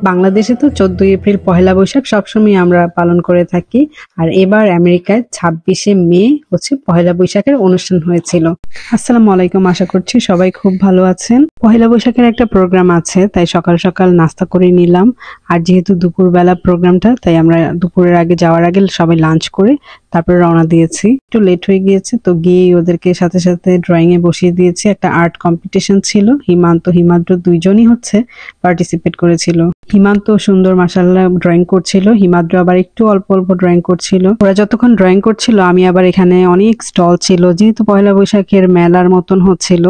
বাংলাদেশে তো 14 এপ্রিল পহেলা বৈশাখ সবসময় আমরা পালন করে থাকি, আর এবার আমেরিকায় 26শে মে হচ্ছে পহেলা বৈশাখের অনুষ্ঠান হয়েছিল। আসসালামু আলাইকুম, আশা করছি সবাই খুব ভালো আছেন। পহেলা বৈশাখের একটা প্রোগ্রাম আছে, তাই সকাল সকাল নাস্তা করে নিলাম। আর যেহেতু দুপুরবেলা প্রোগ্রামটা, তাই আমরা দুপুরের আগে যাওয়ার আগে সবাই লাঞ্চ করে তারপরে রওনা দিয়েছি। একটু লেট হয়ে গিয়েছে, তো গিয়ে ওদেরকে সাথে সাথে ড্রয়িং এ বসিয়ে দিয়েছি। একটা আর্ট কম্পিটিশন ছিল, হিমাদ্র দুইজনই হচ্ছে পার্টিসিপেট করেছিল। হিমান্ত সুন্দর মাশাআল্লাহ ড্রয়িং করছিল, হিমাদ্র আবার একটু অল্প অল্প ড্রয়িং করছিল। ওরা যতক্ষণ ড্রয়িং করছিল আমি আবার এখানে অনেক স্টল ছিল, যেহেতু পয়লা বৈশাখের মেলার মতন হচ্ছিল,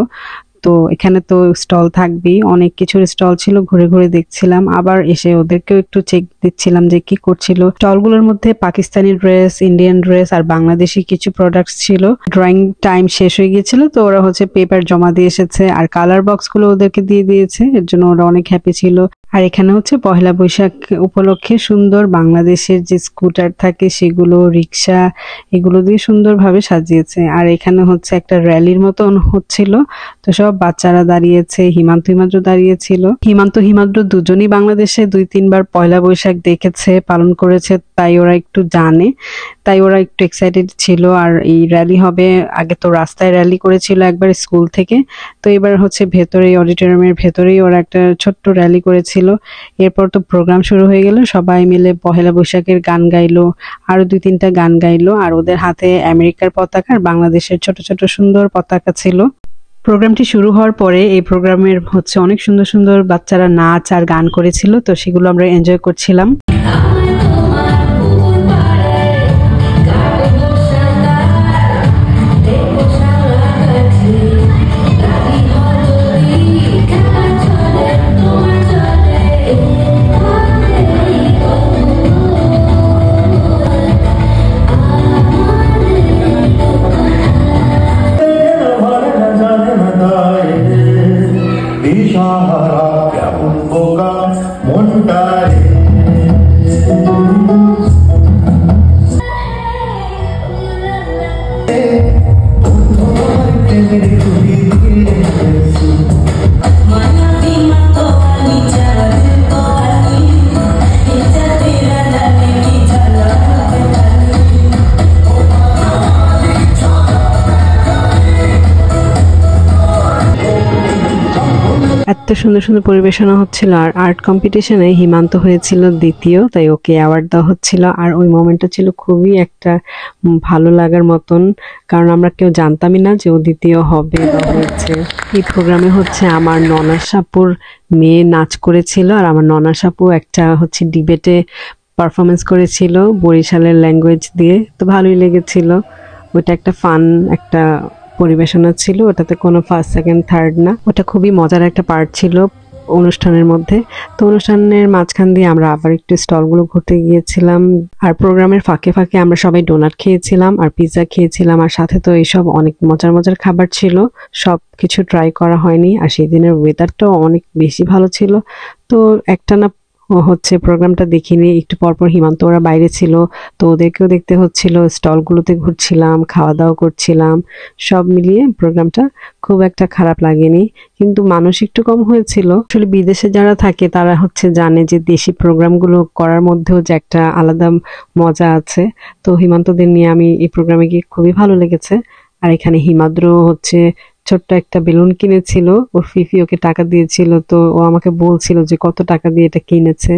তো এখানে তো স্টল থাকবেই, অনেক কিছুর স্টল ছিল, ঘুরে ঘুরে দেখছিলাম। আবার এসে ওদেরকেও একটু চেক দিচ্ছিলাম যে কি করছিল। স্টলগুলোর মধ্যে পাকিস্তানি ড্রেস, ইন্ডিয়ান ড্রেস আর বাংলাদেশি কিছু প্রোডাক্টস ছিল। ড্রয়িং টাইম শেষ হয়ে গিয়েছিল, তো ওরা হচ্ছে পেপার জমা দিয়ে এসেছে আর কালার বক্স গুলো ওদেরকে দিয়ে দিয়েছে, এর জন্য ওরা অনেক হ্যাপি ছিল। আর এখানে হচ্ছে পহেলা বৈশাখ উপলক্ষে সুন্দর বাংলাদেশের যে স্কুটার থাকে সেগুলো, রিক্সা, এগুলো দিয়ে সুন্দরভাবে সাজিয়েছে। আর এখানে হচ্ছে একটা র্যালির মতন হচ্ছিল, তো সব বাচ্চারা দাঁড়িয়েছে, হিমাদ্র দাঁড়িয়েছিল। হিমাদ্র দুজনই বাংলাদেশে 2-3 বার পয়লা বৈশাখ দেখেছে, পালন করেছে, তাই ওরা একটু জানে, তাই ওরা একটু এক্সাইটেড ছিল। আর এই র্যালি হবে, আগে তো রাস্তায় র্যালি করেছিল একবার স্কুল থেকে, তো এবার হচ্ছে ভেতরে অডিটোরিয়ামের ভেতরেই ওরা একটা ছোট্ট র্যালি করেছিল। এরপর তো প্রোগ্রাম শুরু হয়ে গেল, সবাই মিলে পহেলা বৈশাখের গান গাইলো, আরো 2-3টা গান গাইলো। আর ওদের হাতে আমেরিকার পতাকা আর বাংলাদেশের ছোট ছোট সুন্দর পতাকা ছিল। প্রোগ্রামটি শুরু হওয়ার পরে এই প্রোগ্রামের হচ্ছে অনেক সুন্দর সুন্দর বাচ্চারা নাচ আর গান করেছিল, তো সেগুলো আমরা এনজয় করছিলাম। এত সুন্দর সুন্দর পরিবেশনা হচ্ছিল। আর আর্ট কম্পিটিশনে হিমান্ত হয়েছিল দ্বিতীয়, তাই ওকে অ্যাওয়ার্ড দেওয়া হচ্ছিল। আর ওই মোমেন্টটা ছিল খুবই একটা ভালো লাগার মতন, কারণ আমরা কেউ জানতামই না যে ও দ্বিতীয় হবে বা হয়েছে। এই প্রোগ্রামে হচ্ছে আমার ননাসাপুর মেয়ে নাচ করেছিল, আর আমার ননাসাপু একটা হচ্ছে ডিবেটে পারফরমেন্স করেছিল বরিশালের ল্যাঙ্গুয়েজ দিয়ে, তো ভালোই লেগেছিল। ওটা একটা ফান একটা পরিবেশনা ছিল, ওটাতে কোনো ফার্স্ট সেকেন্ড থার্ড না, ওটা খুবই মজার একটা পার্ট ছিল অনুষ্ঠানের মধ্যে। তো অনুষ্ঠানের মাঝখান দিয়ে আমরা আবার একটু স্টলগুলো ঘুরতে গিয়েছিলাম। আর প্রোগ্রামের ফাঁকে ফাঁকে আমরা সবাই ডোনাট খেয়েছিলাম আর পিৎজা খেয়েছিলাম, আর সাথে তো এইসব অনেক মজার মজার খাবার ছিল, সব কিছু ট্রাই করা হয়নি। আর সেই দিনের ওয়েদারটাও অনেক বেশি ভালো ছিল, তো একটানা হচ্ছে প্রোগ্রামটা দেখিনি। একটু পরপর হিমান্ত ওরা বাইরে ছিল, তো ওদেরকেও দেখতে হচ্ছিল, স্টলগুলোতে ঘুরছিলাম, খাওয়া দাওয়া করছিলাম। সব মিলিয়ে প্রোগ্রামটা খুব একটা খারাপ লাগেনি, কিন্তু মানুষ একটু কম হয়েছিল। আসলে বিদেশে যারা থাকে তারা হচ্ছে জানে যে দেশি প্রোগ্রামগুলো করার মধ্যেও যে একটা আলাদা মজা আছে। তো হিমান্তদের নিয়ে আমি এই প্রোগ্রামে গিয়ে খুবই ভালো লেগেছে। আর এখানে হিমাদ্র হচ্ছে ছোট্ট একটা বেলুন কিনেছিল, ওর ফিফি ওকে টাকা দিয়েছিল, তো ও আমাকে বলছিল যে কত টাকা দিয়ে এটা কিনেছে।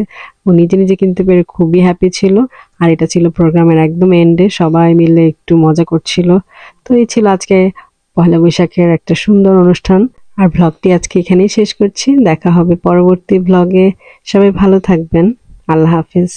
ও নিজে নিজে কিনতে পেরে খুবই হ্যাপি ছিল। আর এটা ছিল প্রোগ্রামের একদম এন্ডে, সবাই মিলে একটু মজা করছিল। তো এই ছিল আজকে পহেলা বৈশাখের একটা সুন্দর অনুষ্ঠান। আর ব্লগটি আজকে এখানেই শেষ করছি, দেখা হবে পরবর্তী ব্লগে। সবাই ভালো থাকবেন, আল্লাহ হাফিজ।